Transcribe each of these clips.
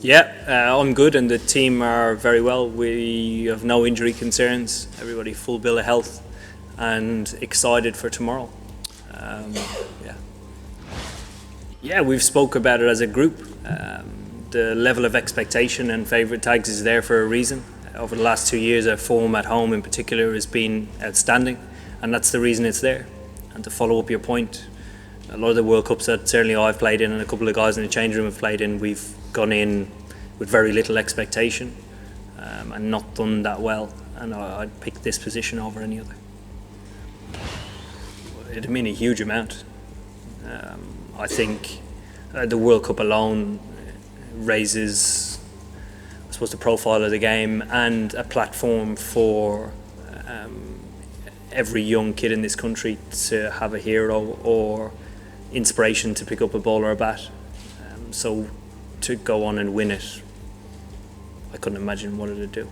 Yeah, I'm good and the team are very well. We have no injury concerns. Everybody full bill of health and excited for tomorrow. Um, yeah. Yeah, we've spoke about it as a group. The level of expectation and favourite tags is there for a reason. Over the last 2 years, our form at home in particular has been outstanding, and that's the reason it's there. And to follow up your point, a lot of the World Cups that certainly I've played in and a couple of guys in the change room have played in, we've gone in with very little expectation and not done that well. And I'd pick this position over any other. It'd mean a huge amount. I think the World Cup alone raises, I suppose, the profile of the game and a platform for every young kid in this country to have a hero or inspiration to pick up a ball or a bat. So to go on and win it, I couldn't imagine what it'd do.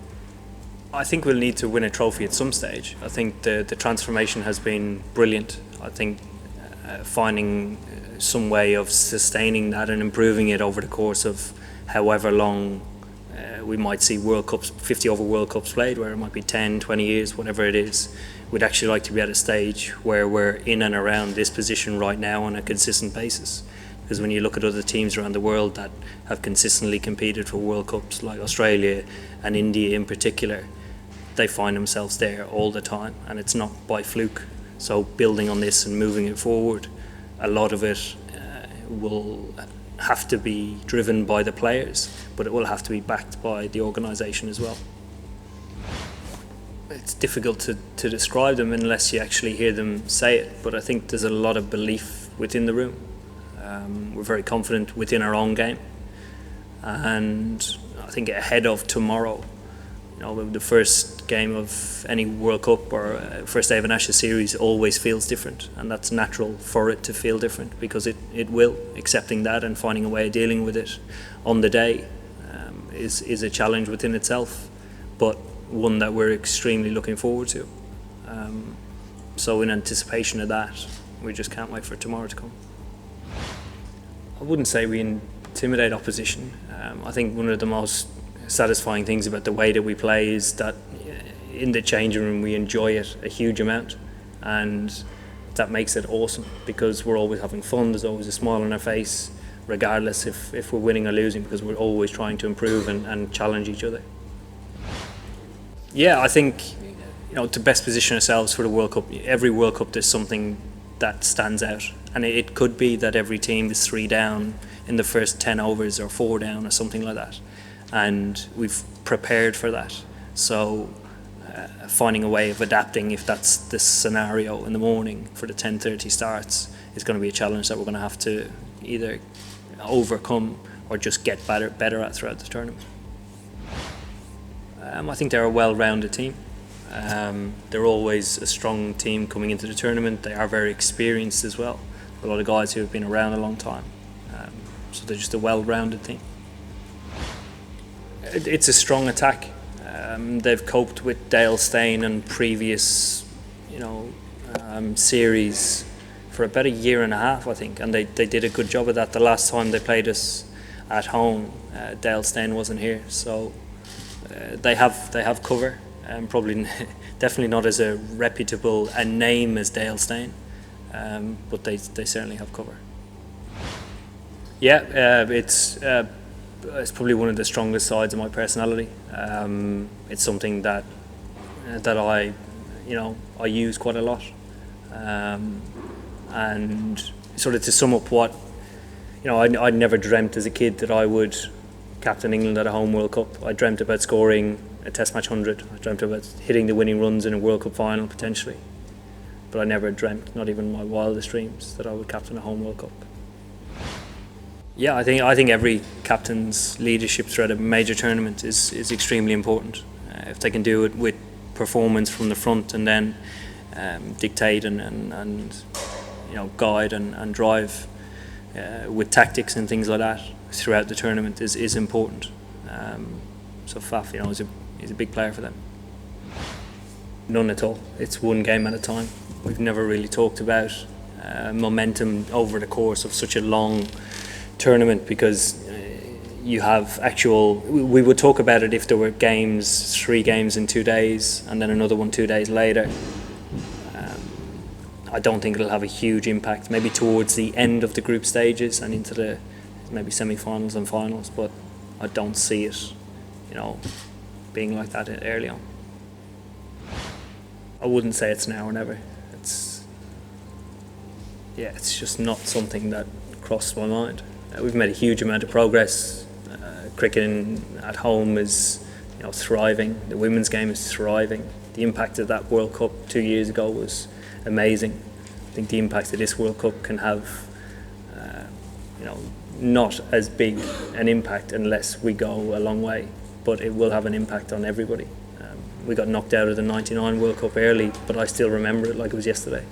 I think we'll need to win a trophy at some stage. I think the transformation has been brilliant. I think finding some way of sustaining that and improving it over the course of however long we might see World Cups, 50 over World Cups played, where it might be 10, 20 years, whatever it is. We'd actually like to be at a stage where we're in and around this position right now on a consistent basis. Because when you look at other teams around the world that have consistently competed for World Cups, like Australia and India in particular, they find themselves there all the time, and it's not by fluke. So building on this and moving it forward, a lot of it will have to be driven by the players, but it will have to be backed by the organisation as well. It's difficult to describe them unless you actually hear them say it, but I think there's a lot of belief within the room. We're very confident within our own game, and I think ahead of tomorrow, the first game of any World Cup or first day of an Ashes series always feels different, and that's natural for it to feel different because it will. Accepting that and finding a way of dealing with it on the day is a challenge within itself, but one that we're extremely looking forward to. So in anticipation of that, we just can't wait for tomorrow to come. I wouldn't say we intimidate opposition. I think one of the most satisfying things about the way that we play is that in the changing room we enjoy it a huge amount, and that makes it awesome because we're always having fun. There's always a smile on our face, regardless if we're winning or losing, because we're always trying to improve and challenge each other. Yeah, I think to best position ourselves for the World Cup, every World Cup there's something that stands out, and it could be that every team is 3 down in the first 10 overs or 4 down or something like that, and we've prepared for that. So finding a way of adapting if that's the scenario in the morning for the 10:30 starts is going to be a challenge that we're going to have to either overcome or just get better at throughout the tournament. I think they're a well-rounded team. They're always a strong team coming into the tournament. They are very experienced as well. A lot of guys who have been around a long time. So they're just a well-rounded team. It's a strong attack. They've coped with Dale Steyn and previous, series for about a year and a half, I think, and they did a good job of that. The last time they played us at home, Dale Steyn wasn't here, so they have cover. Probably definitely not as a reputable a name as Dale Steyn, but they certainly have cover. Yeah, it's probably one of the strongest sides of my personality. It's something that I use quite a lot, and sort of to sum up what I'd never dreamt as a kid that I would captain England at a home World Cup. I dreamt about scoring a Test match 100. I dreamt about hitting the winning runs in a World Cup final potentially, but I never dreamt, not even my wildest dreams, that I would captain a home World Cup. Yeah, I think every captain's leadership throughout a major tournament is extremely important. If they can do it with performance from the front and then dictate and guide and drive with tactics and things like that throughout the tournament is important. So Faf, is a big player for them. None at all. It's one game at a time. We've never really talked about momentum over the course of such a long tournament because you have actual. We would talk about it if there were games, 3 games in 2 days, and then another one 2 days later. I don't think it'll have a huge impact. Maybe towards the end of the group stages and into the maybe semi-finals and finals, but I don't see it, being like that early on. I wouldn't say it's now or never. It's just not something that crossed my mind. We've made a huge amount of progress. Cricketing at home is, thriving. The women's game is thriving. The impact of that World Cup 2 years ago was amazing. I think the impact of this World Cup can have, not as big an impact unless we go a long way, but it will have an impact on everybody. We got knocked out of the '99 World Cup early, but I still remember it like it was yesterday.